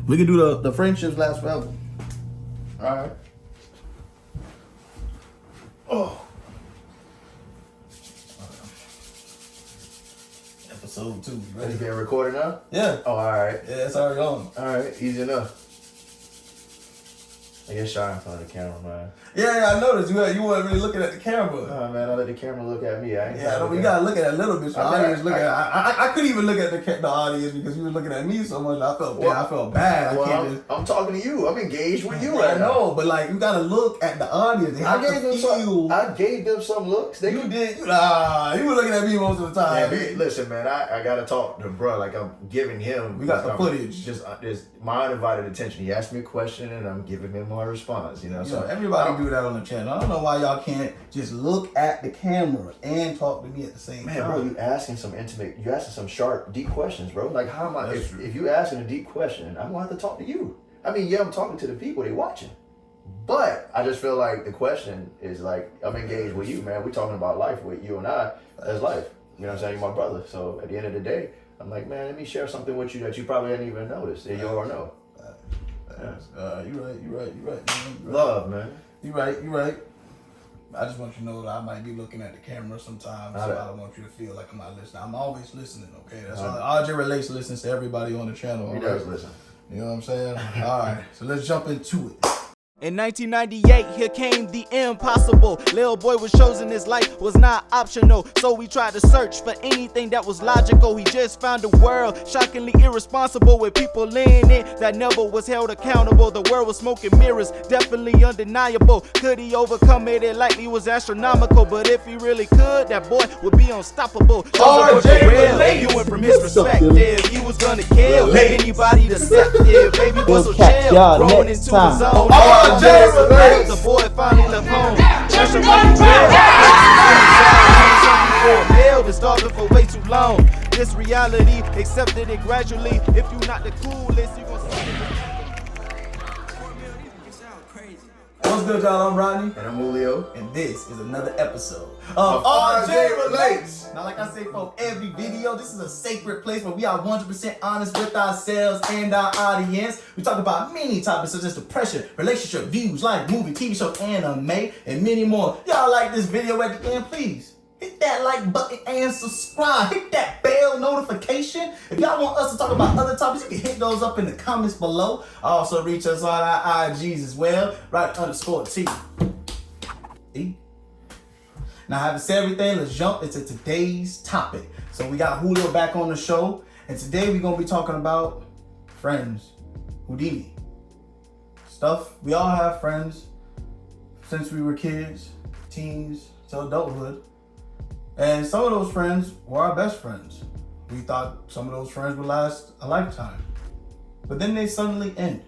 We can do the friendships last forever. All right. Oh. Episode 2. Ready? Is it being recorded now? Yeah. Oh, all right. Yeah, it's already on. All right, easy enough. I get shy in front of the camera, man. Yeah, I noticed you weren't really looking at the camera. Oh man, I let the camera look at me. You gotta look at it a little bit. So I couldn't even look at the audience because you were looking at me so much. I felt bad. I'm talking to you. I'm engaged with you right now. I know, but like you gotta look at the audience. I gave them some looks. You were looking at me most of the time. Yeah, listen, man. I gotta talk to bro. Like I'm giving him. We got the footage. Just my undivided attention. He asked me a question and I'm giving him my response. So everybody do that on the channel. I don't know why y'all can't just look at the camera and talk to me at the same time. Man, bro, you asking some sharp, deep questions, bro. Like, how am I? If you asking a deep question, I'm gonna have to talk to you. I mean, yeah, I'm talking to the people they watching, but I just feel like the question is like I'm engaged with you, man. We're talking about life with you and I as life. You know what I'm saying? You're my brother. So at the end of the day, I'm like, man, let me share something with you that you probably didn't even notice. You or no. You're right, man. Love, man. You're right. I just want you to know that I might be looking at the camera sometimes, so I don't want you to feel like I'm not listening. I'm always listening, okay? That's all. RJ Relates listens to everybody on the channel. He does listen. You know what I'm saying? All right, so let's jump into it. In 1998, here came the impossible. Lil boy was chosen, his life was not optional. So we tried to search for anything that was logical. He just found a world shockingly irresponsible with people in it that never was held accountable. The world was smoking mirrors, definitely undeniable. Could he overcome it? It likely was astronomical. But if he really could, that boy would be unstoppable. Viewing from his perspective, he was gonna kill anybody deceptive. Baby was so chill, growing into his own. The boy finally left home. Been starving for way too long. This reality, accepted it gradually. If you not the coolest, you gon' see it. What's good, y'all? I'm Rodney. And I'm Julio. And this is another episode of RJ Relates. Now, like I say for every video, this is a sacred place where we are 100% honest with ourselves and our audience. We talk about many topics such as depression, relationship, views, life, movie, TV show, anime, and many more. Y'all like this video at the end, please hit that like button and subscribe. Hit that bell notification. If y'all want us to talk about other topics, you can hit those up in the comments below. Also reach us on our IGs as well. Right_T. Now, having said everything, let's jump into today's topic. So we got Julio back on the show, and today we're gonna be talking about friends. Houdini. Stuff. We all have friends since we were kids, teens, till adulthood. And some of those friends were our best friends. We thought some of those friends would last a lifetime. But then they suddenly end.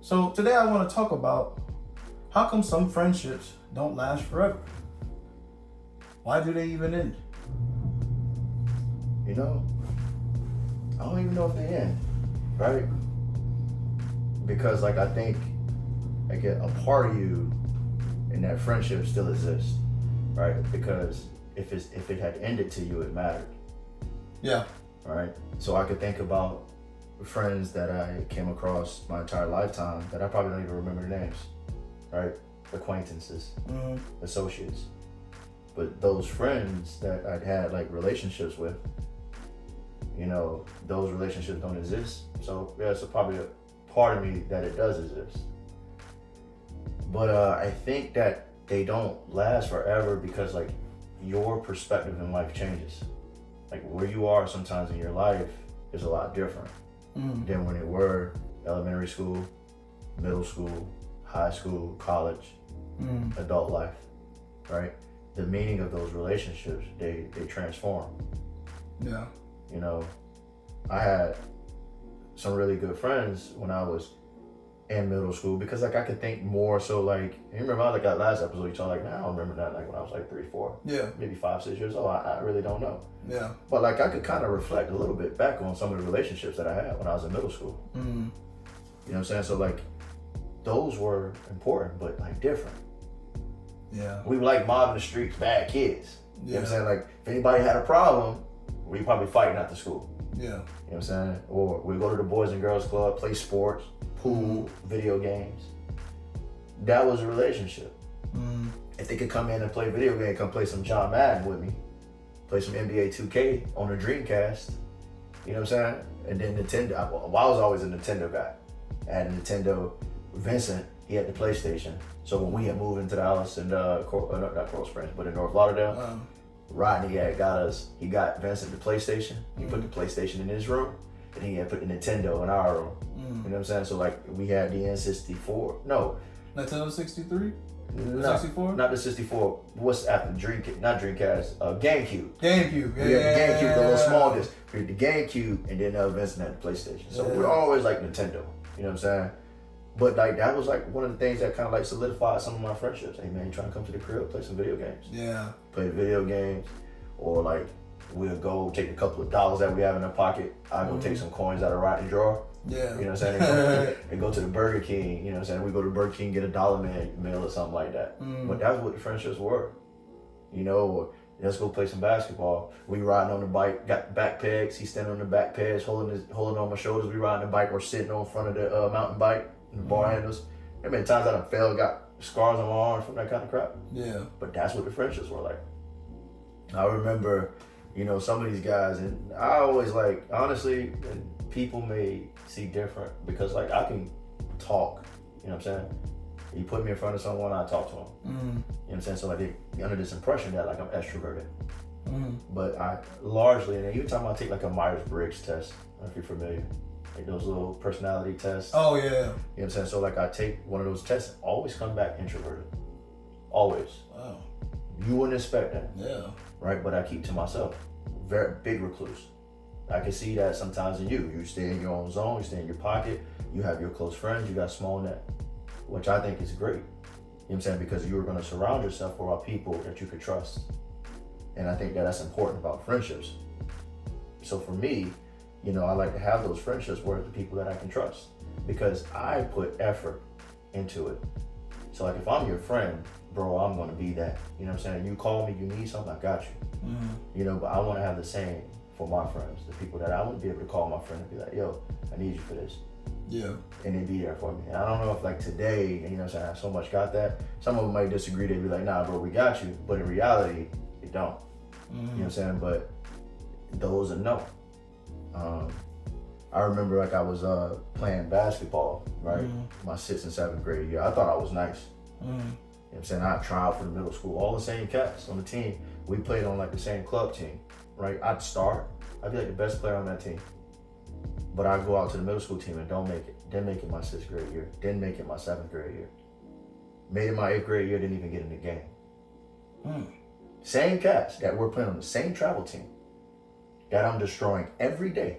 So today I want to talk about how come some friendships don't last forever? Why do they even end? I don't even know if they end, right? Because I think a part of you in that friendship still exists. Right, because if it had ended to you, it mattered. Yeah. Right. So I could think about friends that I came across my entire lifetime that I probably don't even remember their names. Right. Acquaintances, associates, but those friends that I'd had relationships with, those relationships don't exist. So yeah, it's probably a part of me that it does exist. But I think that they don't last forever because your perspective in life changes. Where you are sometimes in your life is a lot different than when it were elementary school, middle school, high school, college, adult life, right? The meaning of those relationships, they transform. Yeah. I had some really good friends when I was in middle school because I could think more so you remember that last episode you told I don't remember that when I was 3, 4, maybe 5, 6 years old. I really don't know. Yeah. But I could kind of reflect a little bit back on some of the relationships that I had when I was in middle school. You know what I'm saying? So those were important but different. Yeah. We were mobbing the streets, bad kids. You know what I'm saying? If anybody had a problem, we probably fighting after school. Yeah. You know what I'm saying? Or we go to the Boys and Girls Club, play sports, pool, video games. That was a relationship. Mm. If they could come in and play video game, come play some John Madden with me, play some NBA 2K on the Dreamcast, you know what I'm saying? And then Nintendo, I was always a Nintendo guy. I had a Nintendo. Vincent, he had the PlayStation. So when we had moved into the house in not Coral Springs, but in North Lauderdale, Rodney had he got Vincent the PlayStation. He put the PlayStation in his room, and he had put the Nintendo in our room. You know what I'm saying? So like we had the N64. No. Nintendo 63? No, 64? not the 64. What's after Dreamcast? Not Dreamcast. GameCube. GameCube. We had the GameCube, the little small disc. We had the GameCube, and then Vincent had the PlayStation. So we're always like Nintendo. You know what I'm saying? But like that was like one of the things that kind of like solidified some of my friendships. Hey man, you trying to come to the crib, play some video games? Yeah. Play video games, or like we'll go take a couple of dollars that we have in our pocket. I'll go take some coins out of Rodney drawer. Yeah. You know what I'm saying? And go to the Burger King. You know what I'm saying? We go to Burger King, get a $1 meal or something like that. But that's what the friendships were. You know, or let's go play some basketball. We riding on the bike, got back pegs. He's standing on the back pegs, holding on my shoulders. We riding the bike or sitting on front of the mountain bike, the bar handles. There been times I fell, got scars on my arms from that kind of crap. Yeah. But that's what the friendships were like. I remember, you know, some of these guys, and I always like, honestly, and people may see different because like I can talk, you know what I'm saying? You put me in front of someone, I talk to them. You know what I'm saying? So like they under this impression that like I'm extroverted. But I largely, and even time I take like a Myers-Briggs test, I don't know if you're familiar, like those little personality tests. Oh yeah. You know what I'm saying? So like I take one of those tests, always come back introverted. Always. Wow. You wouldn't expect that. Yeah. Right? But I keep to myself. Very big recluse. I can see that sometimes in you. You stay in your own zone, you stay in your pocket, you have your close friends, you got a small net, which I think is great. You know what I'm saying? Because you're going to surround yourself with people that you could trust. And I think that that's important about friendships. So for me, you know, I like to have those friendships where the people that I can trust because I put effort into it. So like if I'm your friend, bro, I'm going to be that. You know what I'm saying? You call me, you need something, I got you. You know, but I want to have the same for my friends, the people that I want to be able to call my friend and be like, yo, I need you for this. Yeah. And they be there for me. And I don't know if like today, you know what I'm saying, I so much got that. Some of them might disagree. They'd be like, nah, bro, we got you. But in reality, they don't. You know what I'm saying? But those are no. I remember like I was playing basketball, right? My 6th and 7th grade year. I thought I was nice. You know what I'm saying? I tried for the middle school. All the same cats on the team. We played on like the same club team, right? I'd start. I'd be like the best player on that team. But I'd go out to the middle school team and don't make it. Didn't make it my 6th grade year. Didn't make it my 7th grade year. Made it my 8th grade year, didn't even get in the game. Same cats that we're playing on the same travel team that I'm destroying every day.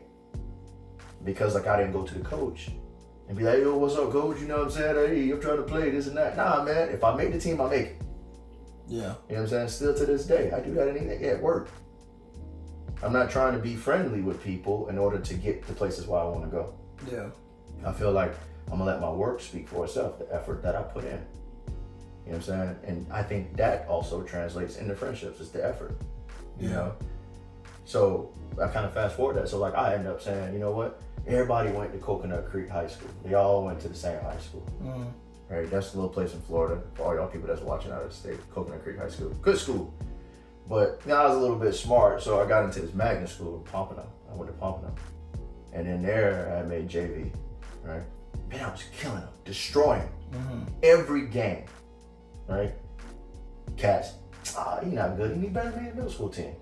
Because like I didn't go to the coach and be like, yo, what's up, coach? You know what I'm saying? Hey, I'm trying to play this and that. Nah, man, if I make the team, I make it. Yeah. You know what I'm saying? Still to this day, I do that at work. I'm not trying to be friendly with people in order to get to places where I want to go. Yeah. I feel like I'm gonna let my work speak for itself, the effort that I put in. You know what I'm saying? And I think that also translates into friendships, it's the effort. You know? So I kind of fast forward that. So like I end up saying, you know what? Everybody went to Coconut Creek High School. They all went to the same high school. Right? That's a little place in Florida for all y'all people that's watching out of the state. Coconut Creek High School. Good school. But you know, I was a little bit smart, so I got into this magnet school in Pompano. I went to Pompano. And in there, I made JV, right? Man, I was killing them, destroying every game, right? Cats, he's not good. He need better than the middle school team.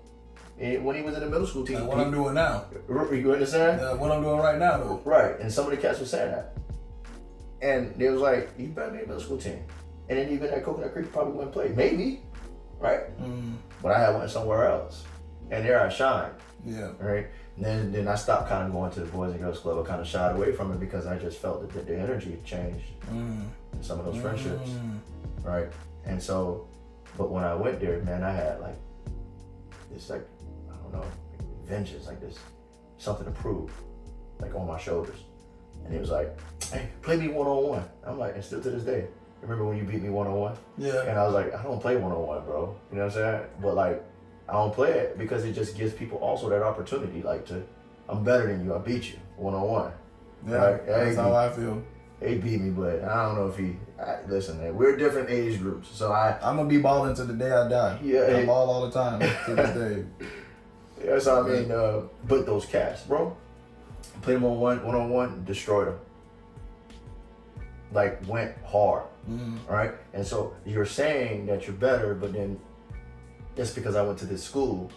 And when he was in the middle school team, Like what I'm doing now. You understand? What I'm doing right now, though. Right, and some of the cats were saying that. And they was like, you better be a middle school team. And then even at Coconut Creek, probably wouldn't play. Maybe, right? But I had went somewhere else. And there I shined. Yeah. Right? And then I stopped kind of going to the Boys and Girls Club. I kind of shied away from it because I just felt that the energy had changed in some of those friendships. Right? And so, but when I went there, man, I had like this, like, I don't know, like vengeance, like this, something to prove, like on my shoulders. And he was like, hey, play me one-on-one. I'm like, and still to this day, remember when you beat me one-on-one? Yeah. And I was like, I don't play one-on-one, bro. You know what I'm saying? But like, I don't play it because it just gives people also that opportunity, like to I'm better than you. I beat you 1-on-1. Yeah, Right? that's how I feel. He beat me, but I don't know if listen, man, we're different age groups, so I'm gonna be balling to the day I die. Yeah, I ball all the time to this day. Yeah, so I mean, but those cats, bro, played them on 1-on-1, destroyed them. Like, went hard, right? And so you're saying that you're better, but then just because I went to this school,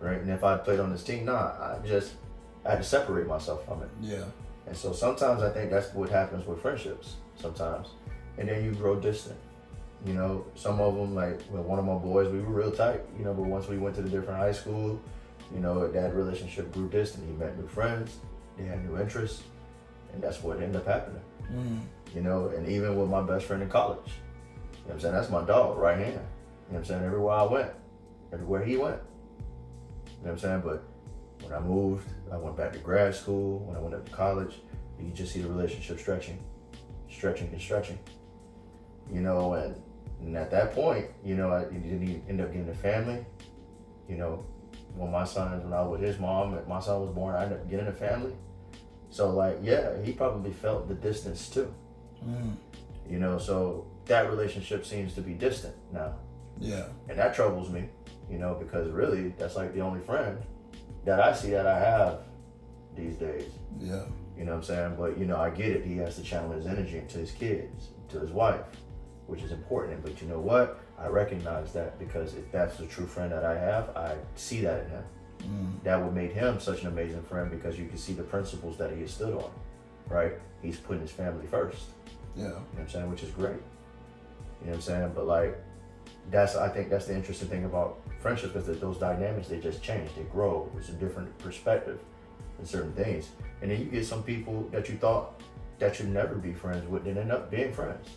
right? And if I played on this team, I had to separate myself from it. Yeah. And so sometimes I think that's what happens with friendships sometimes. And then you grow distant. You know, some of them, like with one of my boys, we were real tight, you know, but once we went to the different high school, you know, that relationship grew distant. He met new friends, they had new interests, and that's what ended up happening. You know, and even with my best friend in college, you know what I'm saying? That's my dog, right hand. You know what I'm saying? Everywhere I went, everywhere he went. You know what I'm saying? But when I moved, I went back to grad school. When I went up to college, you just see the relationship stretching. You know, and at that point, you know, I didn't end up getting a family. You know, when I was with his mom, and my son was born, I ended up getting a family. So like, yeah, he probably felt the distance too. You know, so that relationship seems to be distant now. Yeah. And that troubles me, you know, because really that's like the only friend that I see that I have these days. Yeah. You know what I'm saying? But, you know, I get it. He has to channel his energy into his kids, to his wife, which is important. But you know what? I recognize that because if that's the true friend that I have, I see that in him. That would make him such an amazing friend because you can see the principles that he has stood on, right? He's putting his family first. Yeah. You know what I'm saying? Which is great. You know what I'm saying? But like, I think that's the interesting thing about friendships, because those dynamics, they just change, they grow. It's a different perspective in certain things. And then you get some people that you thought that you'd never be friends with, and end up being friends.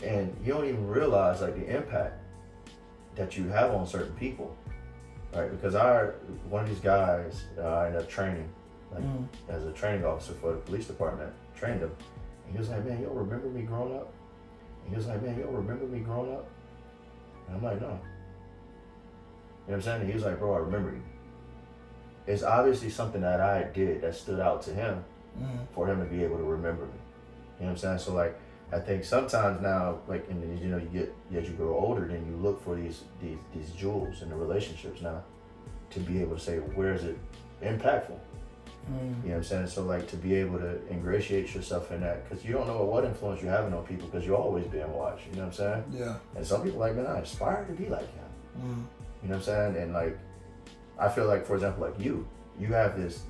And you don't even realize like the impact that you have on certain people, right? Because one of these guys, I ended up training, like as a training officer for the police department, trained him. And he was like, man, you don't remember me growing up? And he was like, man, you don't remember me growing up? And I'm like, no. You know what I'm saying? And he was like, bro, I remember you. It's obviously something that I did that stood out to him for him to be able to remember me. You know what I'm saying? So like, I think sometimes now, like, you know, as you grow older, then you look for these jewels in the relationships now to be able to say, where is it impactful? You know what I'm saying? So like, to be able to ingratiate yourself in that, because you don't know what influence you're having on people, because you're always being watched. You know what I'm saying? Yeah. And some people are like, man, I aspire to be like him. You know what I'm saying? And like, I feel like, for example, like you have this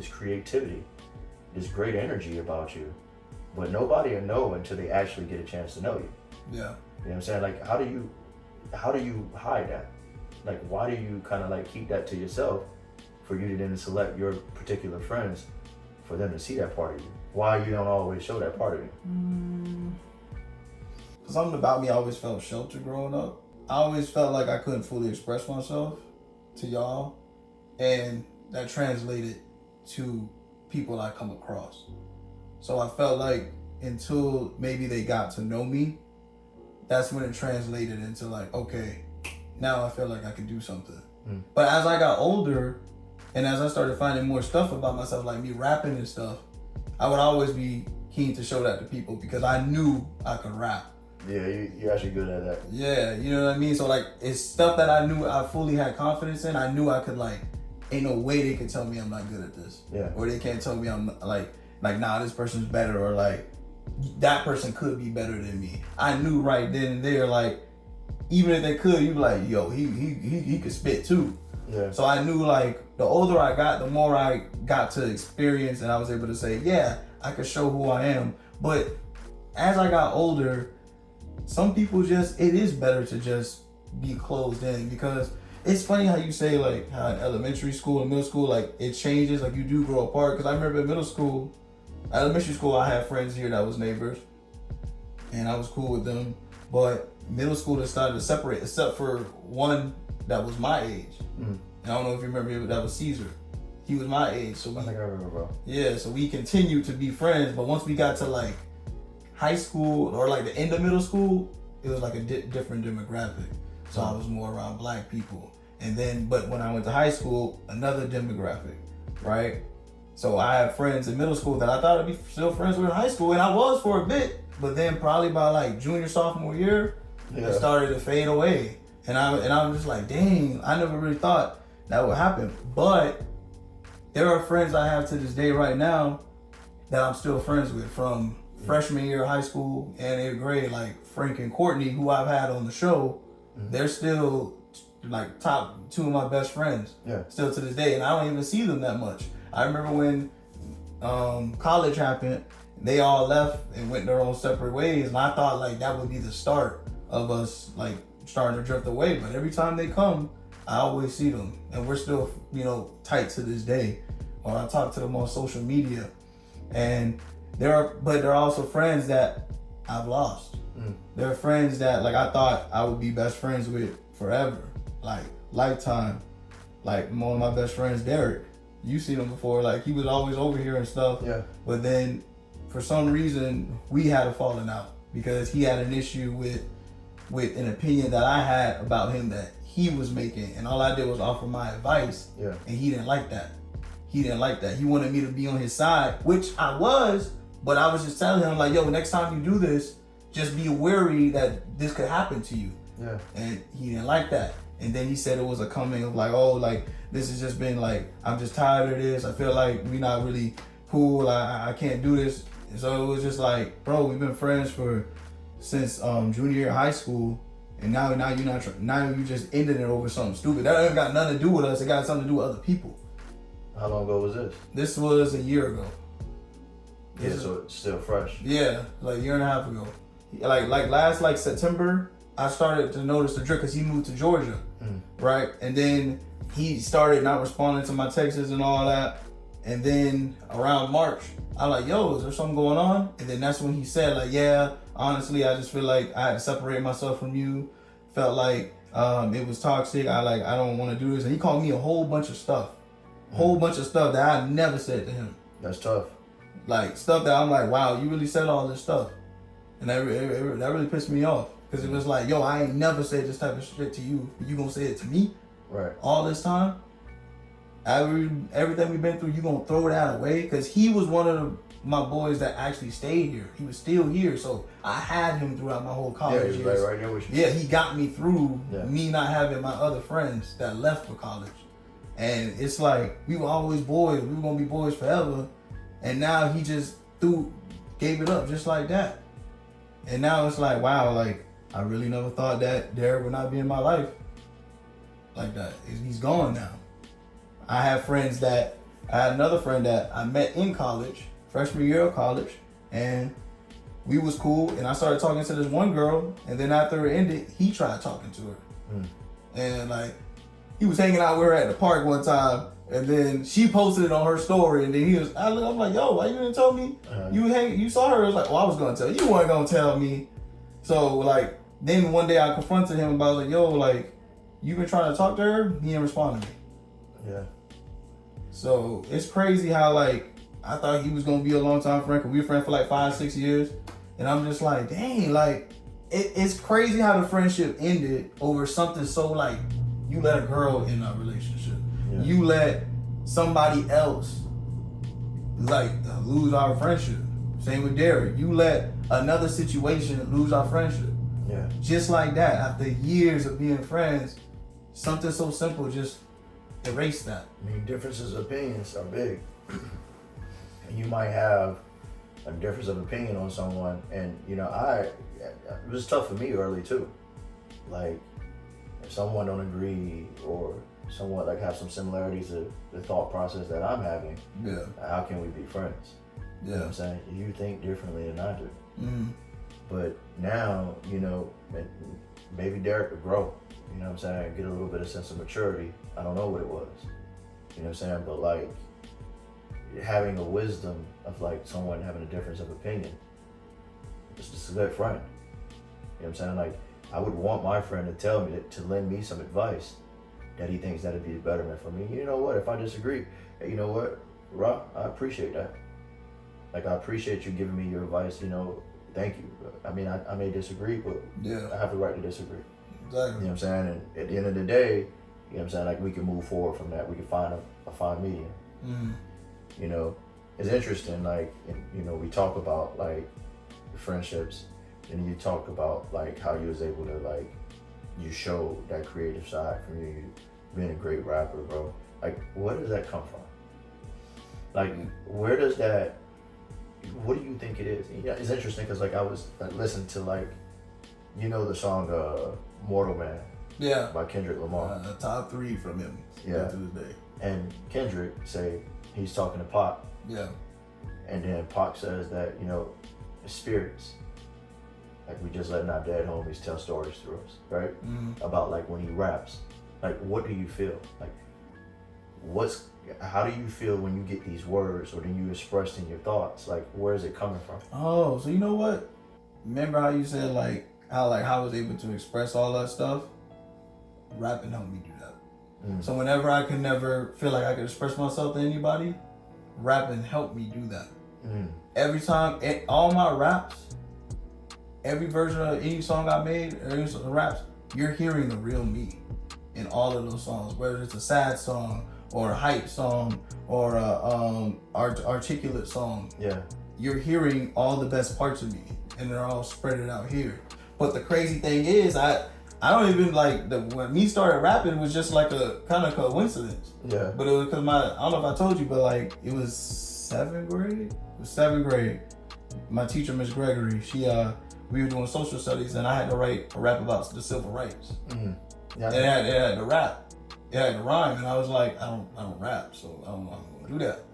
creativity, this great energy about you, but nobody will know until they actually get a chance to know you. Yeah. You know what I'm saying? Like, how do you hide that? Like, why do you kind of like keep that to yourself for you to then select your particular friends for them to see that part of you? Why you don't always show that part of you? Something about me, I always felt sheltered growing up. I always felt like I couldn't fully express myself to y'all, and that translated to people I come across. So I felt like until maybe they got to know me, that's when it translated into like, okay, now I feel like I can do something. But as I got older, and as I started finding more stuff about myself, like me rapping and stuff, I would always be keen to show that to people because I knew I could rap. Yeah, you're actually good at that. Yeah, you know what I mean? So like, it's stuff that I knew I fully had confidence in. I knew I could like, ain't no way they can tell me I'm not good at this. Yeah. Or they can't tell me I'm like, nah, this person's better, or like, that person could be better than me. I knew right then and there, like, even if they could, you'd be like, yo, he could spit too. Yeah. So I knew like, the older I got, the more I got to experience, and I was able to say, yeah, I could show who I am. But as I got older, some people it is better to just be closed in, because it's funny how you say like how in elementary school and middle school, like it changes, like you do grow apart. Because I remember in elementary school, I had friends here that was neighbors, and I was cool with them. But middle school, they started to separate, except for one that was my age. And I don't know if you remember, that was Caesar. He was my age, so I think I remember, bro. Yeah, so we continued to be friends. But once we got to like high school or like the end of middle school, it was like a different demographic. So I was more around black people. And then, but when I went to high school, another demographic. right? So I have friends in middle school that I thought I'd be still friends with in high school, and I was for a bit, but then probably by like junior, sophomore year, it started to fade away. And I'm just like, dang, I never really thought that would happen. But there are friends I have to this day right now that I'm still friends with from freshman year of high school and 8th grade, like Frank and Courtney, who I've had on the show. They're still like top 2 of my best friends, still to this day, and I don't even see them that much. I remember when college happened, they all left and went their own separate ways, and I thought like that would be the start of us like starting to drift away. But every time they come, I always see them, and we're still, you know, tight to this day. Or I talk to them on social media, and there are also friends that I've lost. There are friends that like I thought I would be best friends with forever, like lifetime. Like one of my best friends, Derek. You seen him before, like he was always over here and stuff. Yeah. But then for some reason we had a falling out because he had an issue with an opinion that I had about him that he was making, and all I did was offer my advice. Yeah. And he didn't like that. He didn't like that. He wanted me to be on his side, which I was, but I was just telling him like, yo, next time you do this, just be wary that this could happen to you. Yeah. And he didn't like that. And then he said it was a coming of like, oh, like this has just been like, I'm just tired of this. I feel like we not really cool. I can't do this. And so it was just like, bro, we've been friends since junior year of high school, and now you're not. Now you just ended it over something stupid. That ain't got nothing to do with us. It got something to do with other people. How long ago was this? This was a year ago. Yeah, so it's still fresh. Yeah, like a year and a half ago. Like last like September, I started to notice the drift because he moved to Georgia, right? And then he started not responding to my texts and all that. And then around March, I'm like, yo, is there something going on? And then that's when he said like, yeah, honestly, I just feel like I had to separate myself from you. Felt like it was toxic. I don't want to do this. And he called me a whole bunch of stuff. That I never said to him. That's tough. Like stuff that I'm like, wow, you really said all this stuff. And that really pissed me off. Because it was like, yo, I ain't never said this type of shit to you. You gonna say it to me? Right. All this time? Everything we've been through, you gonna throw that away? Because he was one of my boys that actually stayed here. He was still here, so I had him throughout my whole college years. Like right there with you. Yeah, he got me through me not having my other friends that left for college. And it's like, we were always boys. We were gonna be boys forever. And now he just gave it up just like that. And now it's like, wow, like, I really never thought that Derek would not be in my life like that. He's gone now. I had another friend that I met in college, freshman year of college, and we was cool, and I started talking to this one girl, and then after it ended, he tried talking to her. And like, he was hanging out with her at the park one time, and then she posted it on her story, and then I'm like, yo, why you didn't tell me? You saw her? I was like, I was gonna tell you. You weren't gonna tell me. So like, then one day I confronted him about like, yo, like, you been trying to talk to her? He didn't respond to me. Yeah. So it's crazy how like, I thought he was gonna be a long time friend, cause we were friends for like 5-6 years. And I'm just like, dang, like, it's crazy how the friendship ended over something so like, you let a girl in a relationship. Yeah. You let somebody else like lose our friendship. Same with Derek. You let another situation lose our friendship. Yeah. Just like that, after years of being friends, something so simple just erased that. I mean, differences of opinions are big. You might have a difference of opinion on someone, and you know, it was tough for me early too. Like, if someone don't agree or somewhat like have some similarities to the thought process that I'm having, how can we be friends? You know what I'm saying? You think differently than I do. But now, you know, maybe Derek would grow, you know what I'm saying, get a little bit of sense of maturity. I don't know what it was, you know what I'm saying, but like, having a wisdom of like someone having a difference of opinion, it's just a good friend. You know what I'm saying? Like, I would want my friend to tell me, to lend me some advice that he thinks that'd be the betterment for me. You know what, if I disagree, hey, you know what, Rob, I appreciate that. Like, I appreciate you giving me your advice, you know, thank you. I mean, I may disagree, but I have the right to disagree. Exactly. You know what I'm saying? And at the end of the day, you know what I'm saying, like, we can move forward from that. We can find a fine medium. You know, it's interesting. Like, you know, we talk about like friendships, and you talk about like how you was able to like you show that creative side from you being a great rapper, bro. Like, where does that come from? Like, where does that? What do you think it is? Yeah, it's interesting because like I listened to like, you know, the song "Mortal Man" Yeah. by Kendrick Lamar. Top 3 from him. Yeah. To this day. And Kendrick say he's talking to Pac, Yeah. and then Pac says that, you know, spirits, like we just letting our dead homies tell stories through us, right? About like when he raps, like what do you feel? Like how do you feel when you get these words or then you expressed in your thoughts? Like where is it coming from? Oh, so you know what? Remember how you said how I was able to express all that stuff? Rapping helped me do that. So whenever I could never feel like I could express myself to anybody, rapping helped me do that. Every time, all my raps, every version of any song I made, any raps, you're hearing the real me in all of those songs, whether it's a sad song or a hype song or a articulate song. Yeah. You're hearing all the best parts of me, and they're all spread out here. But the crazy thing is, I don't even when me started rapping was just like a kind of coincidence. Yeah. But it was because I don't know if I told you, but like it was 7th grade. It was 7th grade. My teacher, Miss Gregory, we were doing social studies, and I had to write a rap about the civil rights. Yeah. And it had to rap. It had to rhyme, and I was like, I don't rap, so I don't know how I'm gonna do that.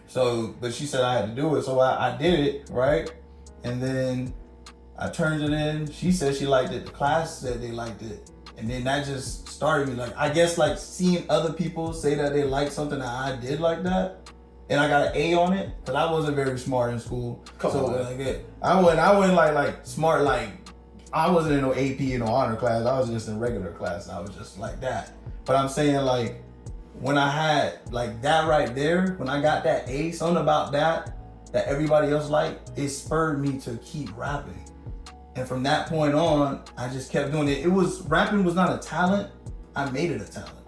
So, but she said I had to do it, so I did it, right? And then I turned it in. She said she liked it. The class said they liked it. And then that just started me. Like, I guess like seeing other people say that they like something that I did like that. And I got an A on it, because I wasn't very smart in school. Come on. Like, I went like smart, like I wasn't in no AP, no honor class. I was just in regular class. I was just like that. But I'm saying like, when I had like that right there, when I got that A, something about that everybody else liked, it spurred me to keep rapping. And from that point on, I just kept doing it. Rapping was not a talent. I made it a talent.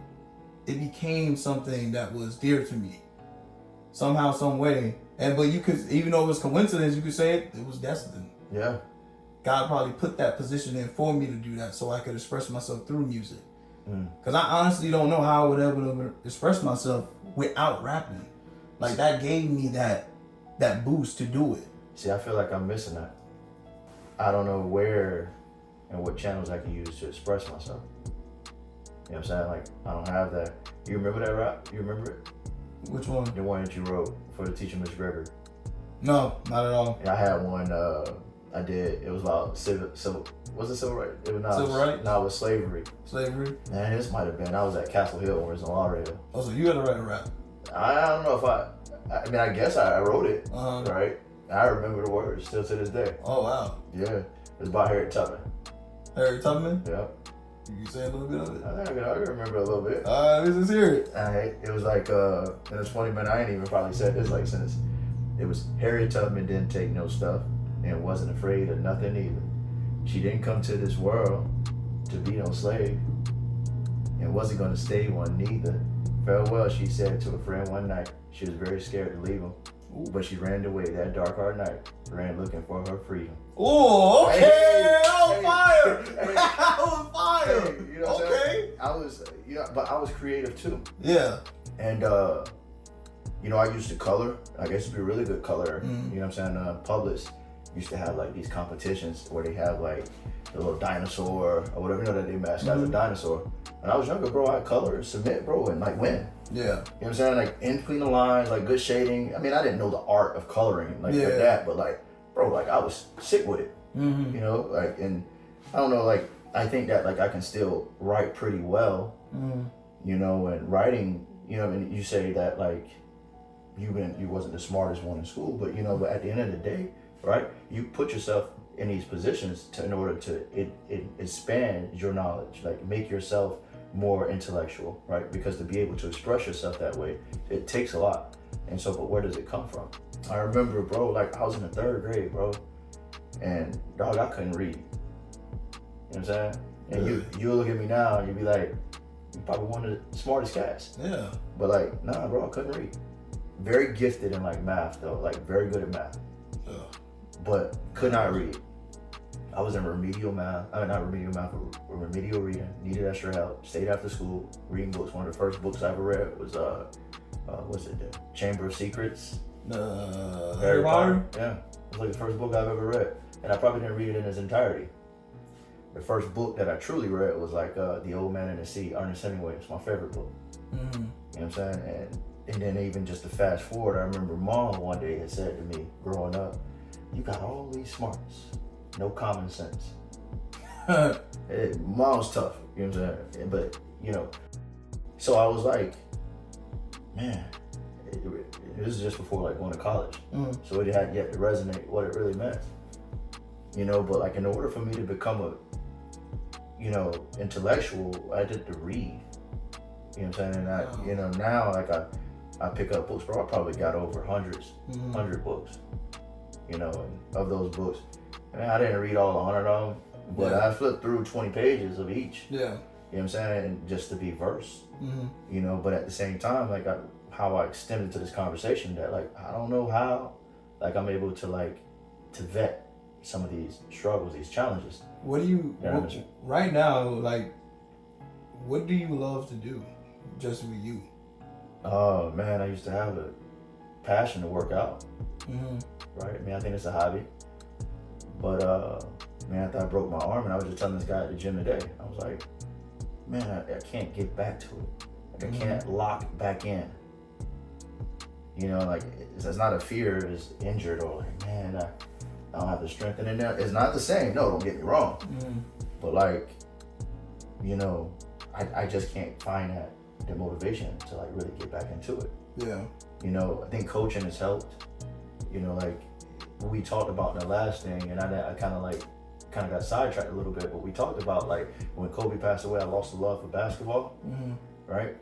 It became something that was dear to me. Somehow, some way. But you could, even though it was coincidence, you could say it was destiny. Yeah. God probably put that position in for me to do that so I could express myself through music. Because I honestly don't know how I would ever express myself without rapping. Like, that gave me that boost to do it. See, I feel like I'm missing that. I don't know where and what channels I can use to express myself. You know what I'm saying? Like, I don't have that. You remember that rap? You remember it? Which one? The one that you wrote for the teacher, Miss Gregory. No, not at all. Yeah, I had one. I did. It was about was it civil rights? It was not Civil rights? No, it was slavery. Slavery? Man, this might have been. I was at Castle Hill when it was in Lauderdale. Oh, so you had to write a rap? I don't know if I mean, I guess I wrote it. Right? I remember the words still to this day. Oh, wow. Yeah. It's about Harriet Tubman. Harriet Tubman? Yeah. You can say a little bit of it? I can remember a little bit. Let's hear it. It was like, and it's funny, man, I ain't even probably said this like since it was Harriet Tubman didn't take no stuff and wasn't afraid of nothing either. She didn't come to this world to be no slave and wasn't going to stay one neither. Farewell, she said to a friend one night. She was very scared to leave him, but she ran away that dark hard night, ran looking for her freedom. Oh, okay. That was fire. Hey. That was fire. Hey, you know what I'm saying? I was, but I was creative too. Yeah. And, I used to color. I guess to be a really good colorer. You know what I'm saying? Publix used to have like these competitions where they have like the little dinosaur or whatever, that they mascot as a dinosaur. When I was younger, bro, I'd color, submit, bro, and like win. Yeah. You know what I'm saying? Like in between the lines, like good shading. I mean, I didn't know the art of coloring like that, but like, bro, like I was sick with it. You know, like, and I don't know, like, I think that like I can still write pretty well, you know, and writing, you know, and you say that like you wasn't the smartest one in school, but but at the end of the day, right, you put yourself in these positions in order to expand your knowledge, like make yourself more intellectual, right? Because to be able to express yourself that way, it takes a lot. And so, but where does it come from? I remember, bro, like I was in the 3rd grade, bro, and dog, I couldn't read. You know what I'm saying? And you look at me now and you be like, you probably one of the smartest cats. Yeah. But like, nah, bro, I couldn't read. very gifted in like math though, like very good at math, but could not read. I was in remedial math, not remedial math, but remedial reading, needed extra help, stayed after school, reading books. One of the first books I ever read was, what's it, The Chamber of Secrets? Harry Potter? Yeah, it was like the first book I've ever read. And I probably didn't read it in its entirety. The first book that I truly read was like The Old Man and the Sea, Ernest Hemingway. It's my favorite book. Mm-hmm. You know what I'm saying? And then even just to fast forward, I remember Mom one day had said to me, growing up, you got all these smarts, no common sense. Mom's tough, you know what I'm saying? But, you know, so I was like, man, this is just before like going to college. So it hadn't yet to resonate what it really meant. You know, but like in order for me to become a, you know, intellectual, I had to read. You know what I'm saying? And I, you know, now like I pick up books, bro. I probably got over 100 books. You know, and of those books, I mean, I didn't read all 100 of them, but I flipped through 20 pages of each. Yeah. You know what I'm saying? And just to be versed. You know, but at the same time, like how I extended to this conversation that like, I don't know how, like I'm able to like, to vet some of these struggles, these challenges. What do you, right now, like, what do you love to do just with you? Oh man, I used to have a passion to work out. Right? I mean, I think it's a hobby. But man, after I broke my arm, and I was just telling this guy at the gym today, I was like, man, I can't get back to it. Like I can't lock back in. You know, like it's not a fear of is injured or like, man, I don't have the strength. And then it's not the same. No, don't get me wrong. But like, you know, I just can't find the motivation to like really get back into it. Yeah. You know, I think coaching has helped. You know, like we talked about in the last thing, and I kind of got sidetracked a little bit, but we talked about like when Kobe passed away, I lost the love for basketball, right?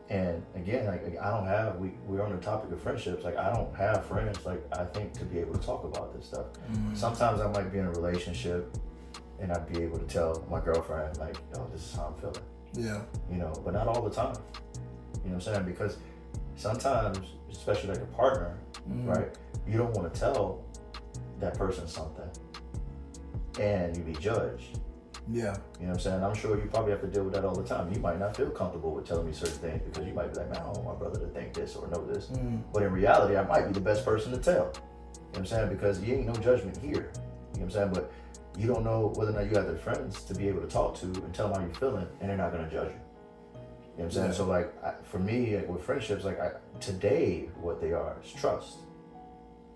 And again, like I don't have, we're on the topic of friendships, like I don't have friends, like I think to be able to talk about this stuff. Sometimes I might be in a relationship and I'd be able to tell my girlfriend like, oh, this is how I'm feeling. Yeah. You know, but not all the time. You know what I'm saying? Because sometimes, especially like a partner, right? You don't want to tell that person something and you be judged. Yeah. You know what I'm saying? I'm sure you probably have to deal with that all the time. You might not feel comfortable with telling me certain things because you might be like, man, I don't want my brother to think this or know this. But in reality, I might be the best person to tell. You know what I'm saying? Because you ain't no judgment here. You know what I'm saying? But you don't know whether or not you have the friends to be able to talk to and tell them how you're feeling, and they're not going to judge you. You know what I'm saying? So like, for me, like, with friendships, like today, what they are is trust. You know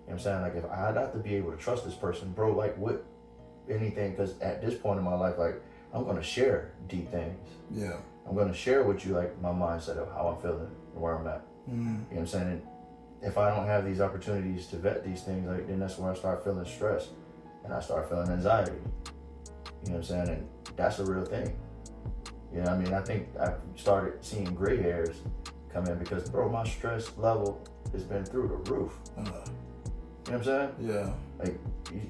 what I'm saying? Like if I'd have to be able to trust this person, bro, like with anything, because at this point in my life, like I'm going to share deep things. Yeah. I'm going to share with you like my mindset of how I'm feeling and where I'm at. You know what I'm saying? And if I don't have these opportunities to vet these things, like then that's when I start feeling stress and I start feeling anxiety. You know what I'm saying? And that's a real thing. You know what I mean? I think I started seeing gray hairs come in because, bro, my stress level has been through the roof. You know what I'm saying? Yeah. Like,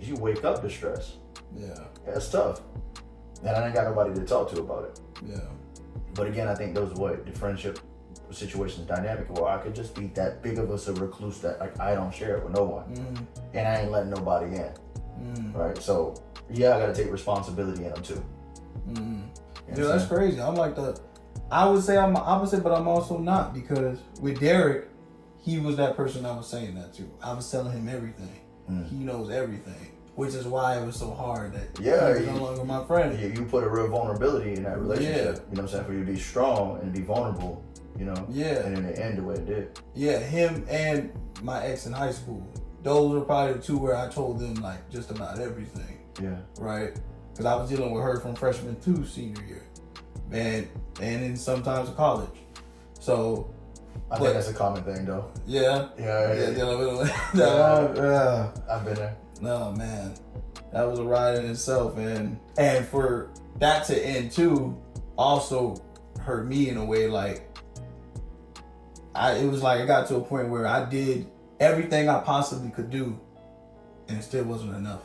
you wake up to stress. Yeah. That's tough. And I ain't got nobody to talk to about it. Yeah. But again, I think those the friendship situations dynamic where I could just be that big of a recluse that like I don't share it with no one. And I ain't letting nobody in. Right? So, yeah, I got to take responsibility in them too. You know yeah, that's crazy. I'm like I would say I'm the opposite, but I'm also not, because with Derek, he was that person I was saying that to. I was telling him everything. He knows everything, which is why it was so hard that he was no longer my friend. You put a real vulnerability in that relationship. You know what I'm saying? For you to be strong and be vulnerable, you know? Yeah. And then it ended the way it did. Yeah, him and my ex in high school. Those were probably the two where I told them like just about everything. Yeah. Right? Because I was dealing with her from freshman to senior year. And then sometimes college. So I think that's a common thing though. Yeah. Yeah. Dealing with that. I've been there. No, man. That was a ride in itself. And for that to end too also hurt me in a way. Like it was like it got to a point where I did everything I possibly could do and it still wasn't enough.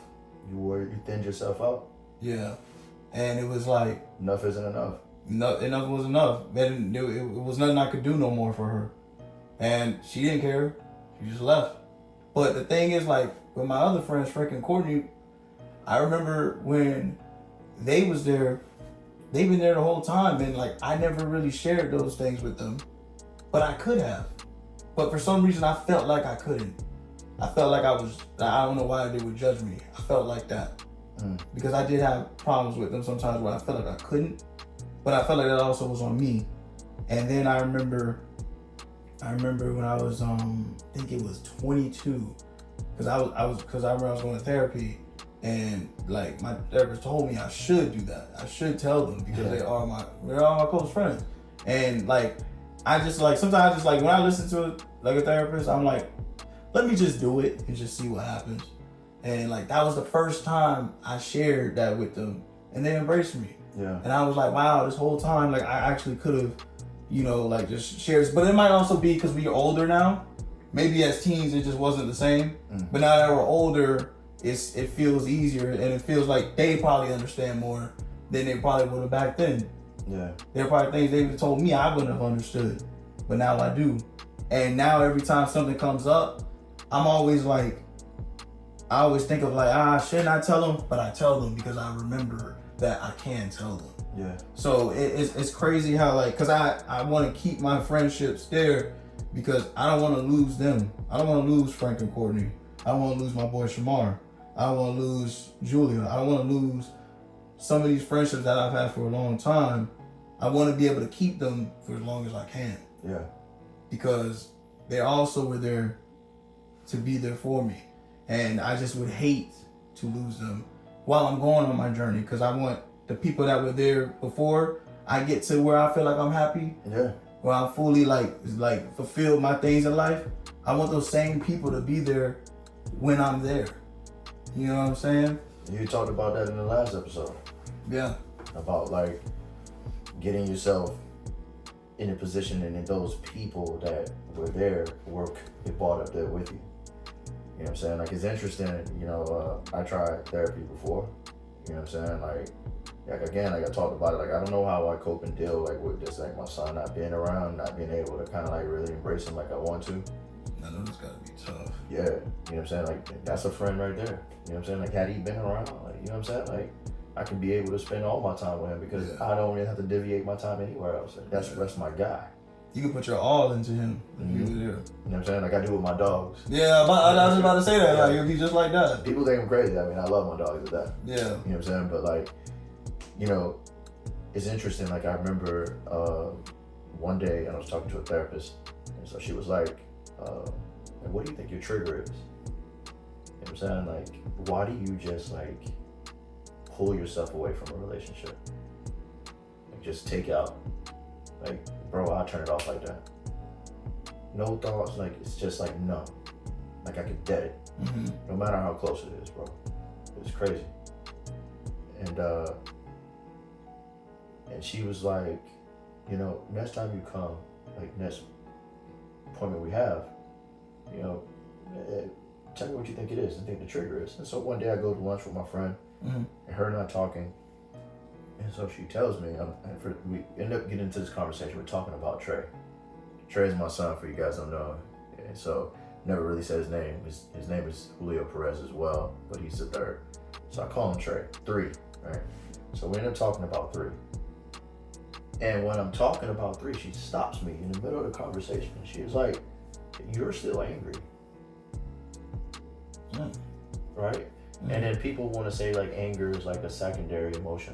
You thinned yourself out? Yeah. And it was like enough isn't enough. Enough was enough. And it was nothing I could do no more for her. And she didn't care. She just left. But the thing is, like, with my other friends, Frank and Courtney, I remember when they was there, they've been there the whole time, and like I never really shared those things with them. But I could have. But for some reason I felt like I couldn't. I felt like I don't know why they would judge me. I felt like that. Because I did have problems with them sometimes where I felt like I couldn't. But I felt like that also was on me. And then I remember when I was I think it was 22, because I remember I was going to therapy, and like my therapist told me I should do that. I should tell them because they're all my close friends. And like I just like sometimes I just like when I listen to like a therapist, I'm like, let me just do it and just see what happens. And like that was the first time I shared that with them, and they embraced me. Yeah. And I was like, wow, this whole time like I actually could have, you know, like just shared. But it might also be because we're older now. Maybe as teens it just wasn't the same. But now that we're older, it feels easier, and it feels like they probably understand more than they probably would have back then. Yeah. There are probably things they would have told me I wouldn't have understood, but now I do. And now every time something comes up, I'm always like, I always think of like, shouldn't I tell them? But I tell them because I remember that I can tell them. Yeah. So it's crazy how like, cause I want to keep my friendships there because I don't want to lose them. I don't want to lose Frank and Courtney. I don't want to lose my boy Shamar. I don't want to lose Julia. I don't want to lose some of these friendships that I've had for a long time. I want to be able to keep them for as long as I can. Yeah. Because they also were there to be there for me. And I just would hate to lose them while I'm going on my journey, because I want the people that were there before I get to where I feel like I'm happy. Yeah. Where I'm fully like fulfilled my things in life. I want those same people to be there when I'm there. You know what I'm saying? You talked about that in the last episode. Yeah. About like getting yourself in a position, and then those people that were there get brought up there with you. You know what I'm saying? Like, it's interesting, you know, I tried therapy before. You know what I'm saying? Like again, like I talked about it, like I don't know how I cope and deal like with this, like my son not being around, not being able to kind of like really embrace him like I want to. I know it's gotta be tough. Yeah, you know what I'm saying? Like that's a friend right there. You know what I'm saying? Like had he been around, like, you know what I'm saying? Like I can be able to spend all my time with him because I don't really have to deviate my time anywhere else. Like, that's my guy. You can put your all into him. Mm-hmm. You there. You know what I'm saying? Like I do with my dogs. Yeah, I was about to say that. Like you'll be just like that. People think I'm crazy. I mean, I love my dogs to death. Yeah. You know what I'm saying? But like, you know, it's interesting. Like I remember one day I was talking to a therapist, and so she was like, what do you think your trigger is? You know what I'm saying? Like, why do you just like pull yourself away from a relationship? Like just take out, like, bro, I'll turn it off like that. No thoughts, like it's just like no. Like I could dead it. Mm-hmm. No matter how close it is, bro. It's crazy. And she was like, you know, next time you come, like next appointment we have, you know, tell me what you think it is and think the trigger is. And so one day I go to lunch with my friend, and her and I talking, and so she tells me, we end up getting into this conversation. We're talking about Trey. Trey is my son, for you guys don't know. And so never really said his name. His name is Julio Perez as well, but he's the third. So I call him Trey, 3, right? So we end up talking about 3. And when I'm talking about 3, she stops me in the middle of the conversation. And she was like, you're still angry. Right? And then people want to say like anger is like a secondary emotion.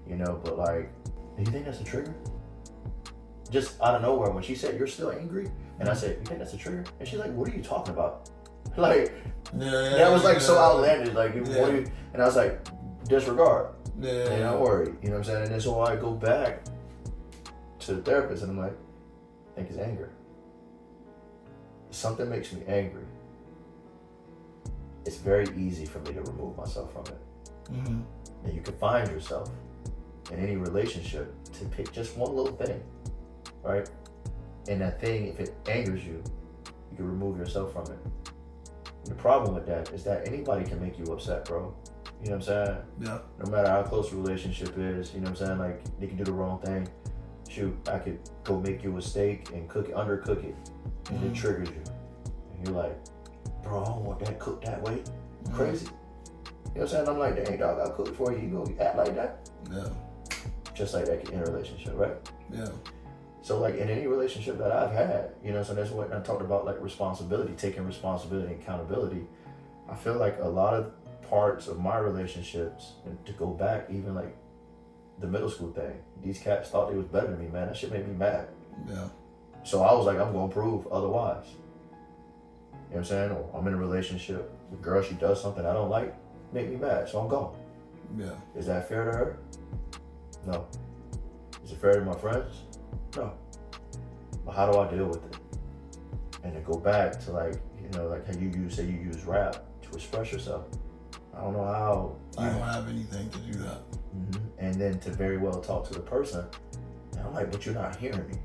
You know, but like, do you think that's a trigger? Just out of nowhere, when she said you're still angry, and I said, you think that's a trigger? And she's like, what are you talking about? Like, that was like so outlandish. Like, what are you? And I was like, disregard. Yeah. Don't worry. You know what I'm saying? And then so I go back to the therapist, and I'm like, I think it's anger. If something makes me angry, it's very easy for me to remove myself from it. And you can find yourself in any relationship to pick just one little thing, right? And that thing, if it angers you, you can remove yourself from it. And the problem with that is that anybody can make you upset, bro. You know what I'm saying? Yeah. No matter how close a relationship is, you know what I'm saying? Like, they can do the wrong thing. shoot, I could go make you a steak and cook it, undercook it, and it triggers you. And you're like, bro, I don't want that cooked that way. Crazy. You know what I'm saying? I'm like, dang, dog, I'll cook it for you. You gonna act like that? Yeah. Just like that in a relationship, right? Yeah. So like in any relationship that I've had, you know, so that's what I talked about, like responsibility, taking responsibility and accountability. I feel like a lot of parts of my relationships, and to go back even like the middle school thing, these cats thought they was better than me, man. That shit made me mad. Yeah. So I was like, I'm gonna prove otherwise. You know what I'm saying? Or I'm in a relationship with a girl, she does something I don't like, make me mad, so I'm gone. Yeah. Is that fair to her? No. Is it fair to my friends? No. But how do I deal with it? And to go back to like, you know, like how you use rap to express yourself. I don't know how. I don't have anything to do that. Mm-hmm. And then to very well talk to the person. And I'm like, but you're not hearing me.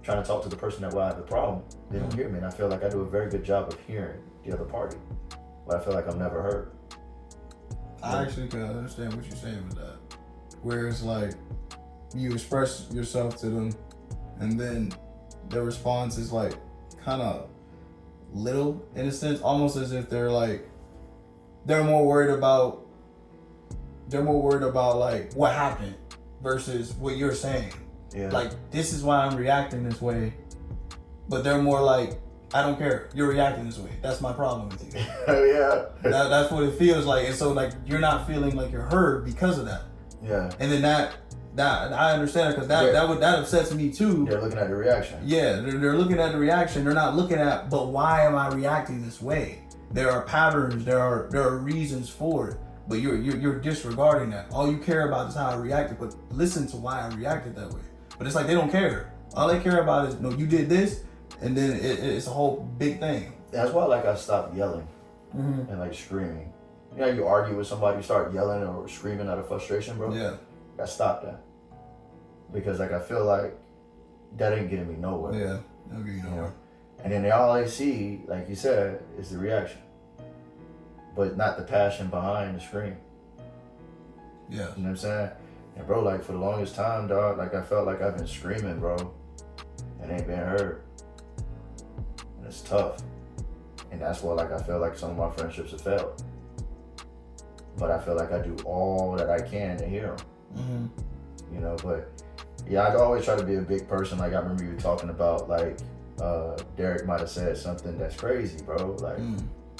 Trying to talk to the person that will have the problem, they don't hear me. And I feel like I do a very good job of hearing the other party. But I feel like I'm never heard. I actually can understand what you're saying with that. Where it's like you express yourself to them and then their response is like kind of little in a sense, almost as if they're more worried about like what happened versus what you're saying. Yeah. Like, this is why I'm reacting this way, but they're more like, I don't care, you're reacting this way, that's my problem with you. Yeah. That's what it feels like. And so like you're not feeling like you're heard because of that. Yeah. And then that I understand it, because that upsets me too. They're looking at the reaction. Yeah, they're looking at the reaction. They're not looking at, but why am I reacting this way? There are patterns. There are reasons for it. But you're disregarding that. All you care about is how I reacted. But listen to why I reacted that way. But it's like they don't care. All they care about is, no, you did this, and then it's a whole big thing. That's why like I stopped yelling Mm-hmm. and like screaming. You know, you argue with somebody, you start yelling or screaming out of frustration, bro. Yeah. I stopped that because like I feel like that ain't getting me nowhere. Yeah. Okay, you know. And then all they see, like you said, is the reaction, but not the passion behind the scream. Yeah. You know what I'm saying? And bro, like for the longest time, dog, like I felt like I've been screaming, bro, and ain't been heard. And it's tough. And that's what like I feel like some of my friendships have failed. But I feel like I do all that I can to hear them. Mm-hmm. You know, but yeah, I always try to be a big person. Like I remember you talking about like Derek might have said something that's crazy, bro. Like,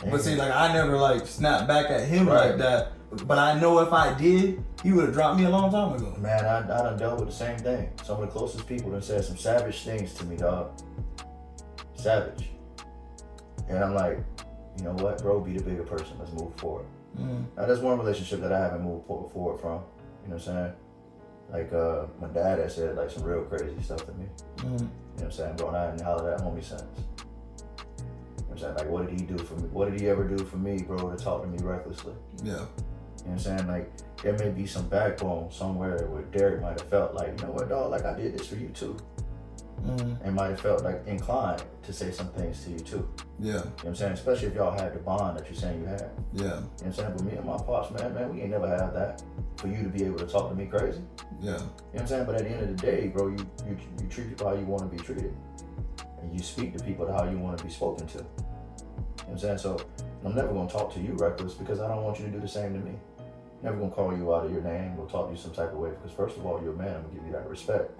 But see, like I never like snapped back at him Right. like that. But I know if I did, he would have dropped me a long time ago. man, I done dealt with the same thing. Some of the closest people done said some savage things to me, dog. Savage. And I'm like, you know what, bro? Be the bigger person. Let's move forward. Now, there's one relationship that I haven't moved forward from. You know what I'm saying? Like, my dad had said like some real crazy stuff to me. You know what I'm saying, bro? And I hadn't hollered at homie since. You know what I'm saying? Like, what did he do for me? What did he ever do for me, bro, to talk to me recklessly? Yeah. You know what I'm saying? Like, there may be some backbone somewhere where Derek might have felt like, you know what, dog, like I did this for you too. And might have felt like inclined to say some things to you too. Yeah. You know what I'm saying? Especially if y'all had the bond that you're saying you had. Yeah. You know what I'm saying? But me and my pops, man, we ain't never had that. For you to be able to talk to me crazy. Yeah. You know what I'm saying? But at the end of the day, bro, you treat people how you want to be treated. And you speak to people how you want to be spoken to. You know what I'm saying? So I'm never going to talk to you reckless because I don't want you to do the same to me. Never going to call you out of your name or talk to you some type of way because first of all, you're a man, I'm going to give you that respect.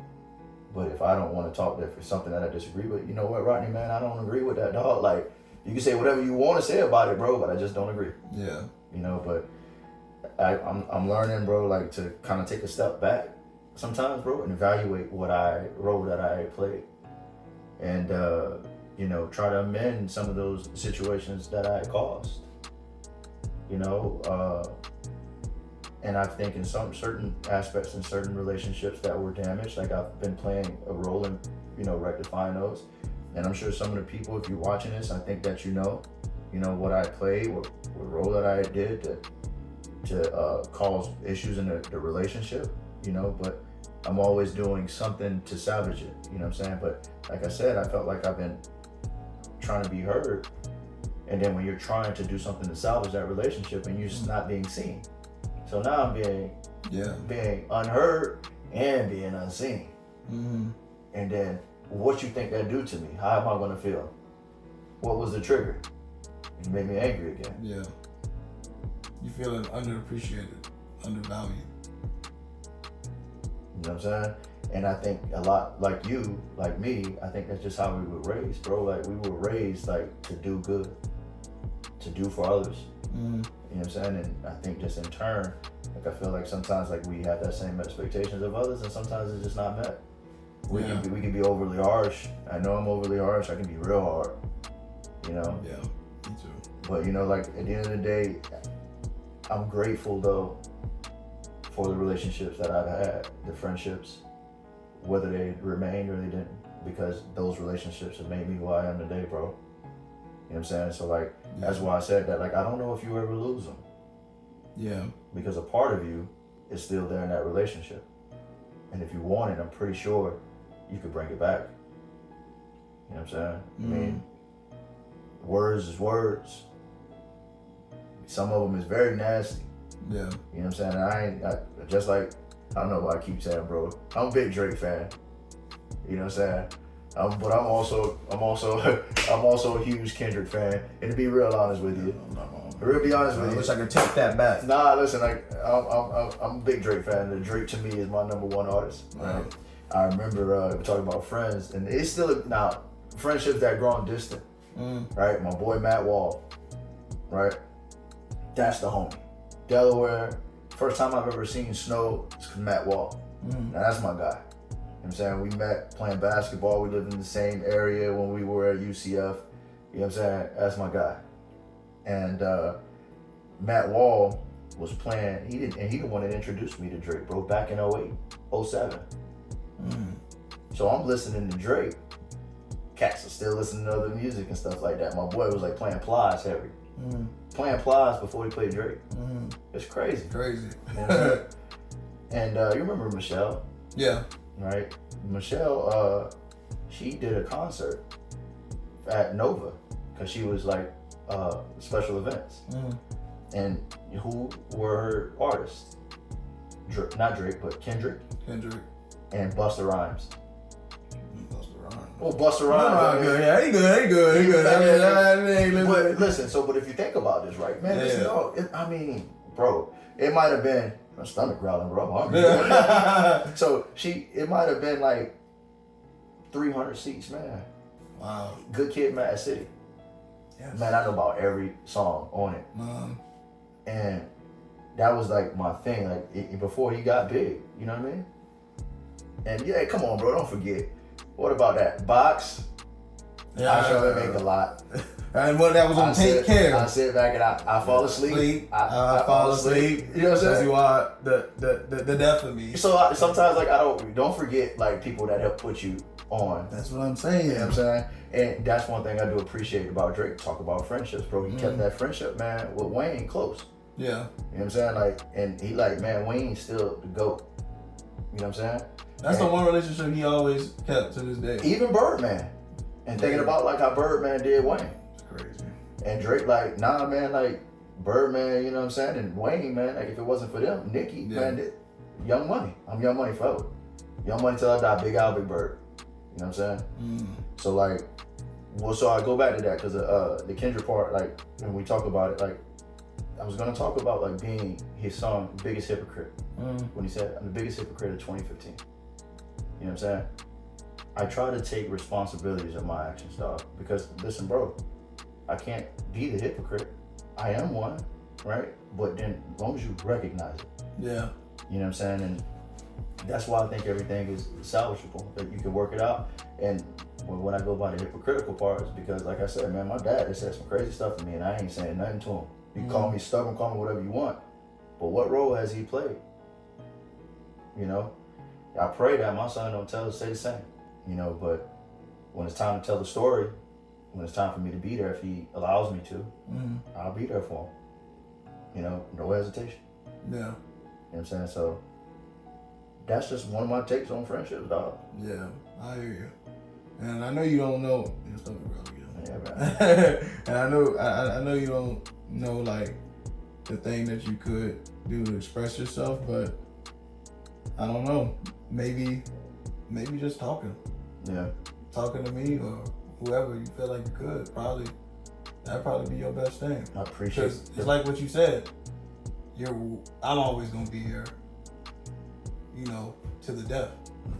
But if I don't want to talk there for something that I disagree with, you know what, Rodney, man, I don't agree with that, dog. Like, you can say whatever you want to say about it, bro, but I just don't agree. Yeah. You know, but I'm learning, bro, like to kind of take a step back sometimes, bro, and evaluate role that I played. And, you know, try to amend some of those situations that I caused. You know, and I think in some certain aspects in certain relationships that were damaged, like I've been playing a role in, you know, rectifying those. And I'm sure some of the people, if you're watching this, I think that you know what I played, what role that I did to cause issues in the relationship, you know, but I'm always doing something to salvage it, you know what I'm saying? But like I said, I felt like I've been trying to be heard. And then when you're trying to do something to salvage that relationship and you're just not being seen. So now I'm being unheard and being unseen. Mm-hmm. And then what you think that do to me? How am I gonna feel? What was the trigger? It made me angry again. Yeah. You feeling underappreciated, undervalued. You know what I'm saying? And I think a lot like you, like me, I think that's just how we were raised, bro. Like we were raised like to do good, to do for others. Mm-hmm. You know what I'm saying? And I think just in turn, like I feel like sometimes like we have that same expectations of others, and sometimes it's just not met. We can be overly harsh. I know I'm overly harsh. I can be real hard. You know. Yeah. Me too. But you know, like at the end of the day, I'm grateful though for the relationships that I've had, the friendships, whether they remained or they didn't, because those relationships have made me who I am today, bro. You know what I'm saying? So like, that's why I said that. Like, I don't know if you ever lose them. Yeah. Because a part of you is still there in that relationship. And if you want it, I'm pretty sure you could bring it back. You know what I'm saying? Mm-hmm. I mean, words is words. Some of them is very nasty. Yeah. You know what I'm saying? I just like, I don't know why I keep saying, bro. I'm a big Drake fan. You know what I'm saying? But I'm also a huge Kendrick fan. And to be real honest with you, to be honest with I you, wish I could take that back. nah, listen, like I'm a big Drake fan. And Drake to me is my number one artist. Right? I remember we talking about friends, and it's still now friendships that grown distant. Right, my boy Matt Wall. Right, that's the homie. Delaware. First time I've ever seen snow is Matt Wall. Now that's my guy. You know what I'm saying? We met playing basketball. We lived in the same area when we were at UCF. You know what I'm saying? That's my guy. And Matt Wall was playing. He the one that introduced me to Drake, bro, back in 08, 07. So I'm listening to Drake. Cats are still listening to other music and stuff like that. My boy was like playing Plies heavy. Playing Plies before he played Drake. It's crazy. Crazy. You know and you remember Michelle? Yeah. Right? Michelle, she did a concert at Nova because she was like special events. And who were her artists? Not Drake, but Kendrick and Busta Rhymes. Oh, Busta Rhymes. Yeah, he good. But listen, but if you think about this, right, man, this is all, I mean, bro, it might have been, my stomach growling, bro, I'm hungry. So it might have been like 300 seats, man. Wow. Good Kid, Mad City. Yes. Man, I know about every song on it. And that was like my thing, like before he got big, you know what I mean? And yeah, come on, bro, don't forget. What about that? Box? Yeah, I sure make a lot. And what that was on Take Care. I sit back and I fall asleep. I fall asleep. You know what I'm saying? That's why the death of me. So sometimes like don't forget like people that help put you on. That's what I'm saying. You know what I'm saying? And that's one thing I do appreciate about Drake. Talk about friendships, bro. He kept that friendship, man, with Wayne close. Yeah. You know what I'm saying? Like, and he like, man, Wayne's still the GOAT. You know what I'm saying? That's the one relationship he always kept to this day. Even Birdman. And thinking about like how Birdman did Wayne. It's crazy. And Drake like, nah, man, like Birdman, you know what I'm saying? And Wayne, man, like if it wasn't for them, Nicki, man, did Young Money. I'm Young Money forever. Young Money till I die, Big Al, Big Bird. You know what I'm saying? So like, well, so I go back to that because the Kendrick part, like when we talk about it, like I was gonna talk about like being his song, Biggest Hypocrite. When he said, I'm the biggest hypocrite of 2015. You know what I'm saying? I try to take responsibilities of my actions, dog. Because listen, bro, I can't be the hypocrite. I am one, right? But then as long as you recognize it. Yeah. You know what I'm saying? And that's why I think everything is salvageable, that you can work it out. And when I go by the hypocritical part, it's because, like I said, man, my dad has said some crazy stuff to me, and I ain't saying nothing to him. You call me stubborn, call me whatever you want. But what role has he played? You know? I pray that my son don't say the same. You know, but when it's time to tell the story, when it's time for me to be there, if he allows me to, I'll be there for him. You know, no hesitation. Yeah. You know what I'm saying? So that's just one of my takes on friendships, dog. Yeah, I hear you. And I know you don't know. Yeah, man. And I know you don't know like the thing that you could do to express yourself, but I don't know. maybe just talking to me or whoever you feel like you could. That'd probably be your best thing. I appreciate it. It's like what you said. I'm always gonna be here, you know, to the death.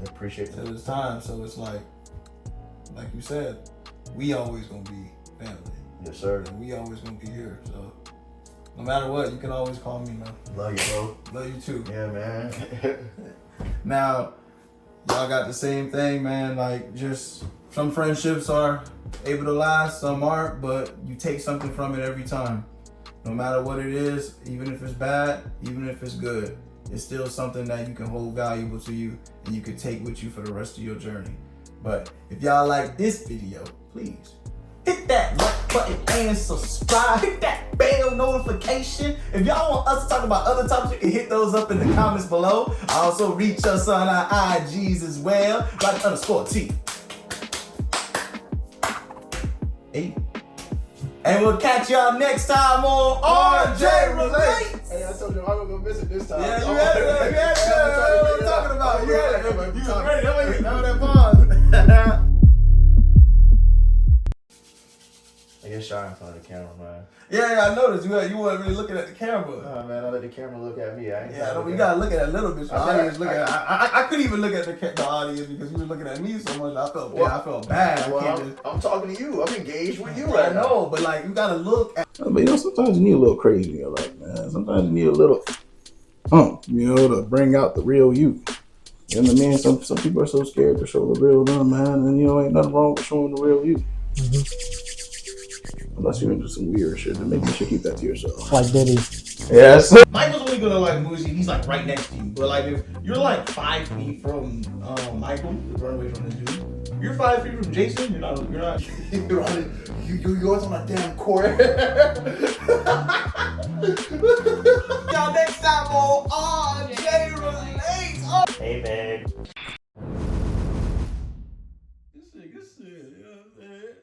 I appreciate it. Till it's time. So it's like you said, we always gonna be family. Yes, sir. And we always gonna be here. So no matter what, you can always call me, man. Love you, bro. Love you too. Yeah, man. Now, y'all got the same thing, man. Like, just some friendships are able to last, some aren't, but you take something from it every time. No matter what it is, even if it's bad, even if it's good, it's still something that you can hold valuable to you and you can take with you for the rest of your journey. But if y'all like this video, please hit that like button and subscribe. Hit that bell notification. If y'all want us to talk about other topics, you can hit those up in the comments below. Also reach us on our IGs as well. _T. 8. And we'll catch y'all next time on RJ Relates. Hey, I told you I'm gonna miss it this time. Yeah, you had it. That's what I'm talking about. You had it. You was ready. That pause. I get shy in front of the camera, man. Yeah, I noticed you weren't really looking at the camera. Oh, man, I let the camera look at me. I ain't You gotta look at it a little bit. So I couldn't even look at the audience because you were looking at me so much. I felt bad. I'm talking to you. I'm engaged with you right now. I know, but like you gotta look at. But you know, sometimes you need a little crazy in your life, man. Sometimes you need a little, you know, to bring out the real you. You know what I mean? Some people are so scared to show the real them, man. And you know, ain't nothing wrong with showing the real you. Mm-hmm. Unless you're into some weird shit, then maybe you should keep that to yourself. Like Diddy. Yes. Michael's only gonna like Muzi. He's like right next to you. But like if you're like 5 feet from Michael, run away from this dude. You're 5 feet from Jason. You're not. Yours on a damn court. Y'all next time on RJ Relates. Hey, man. Good shit. You know what I'm saying?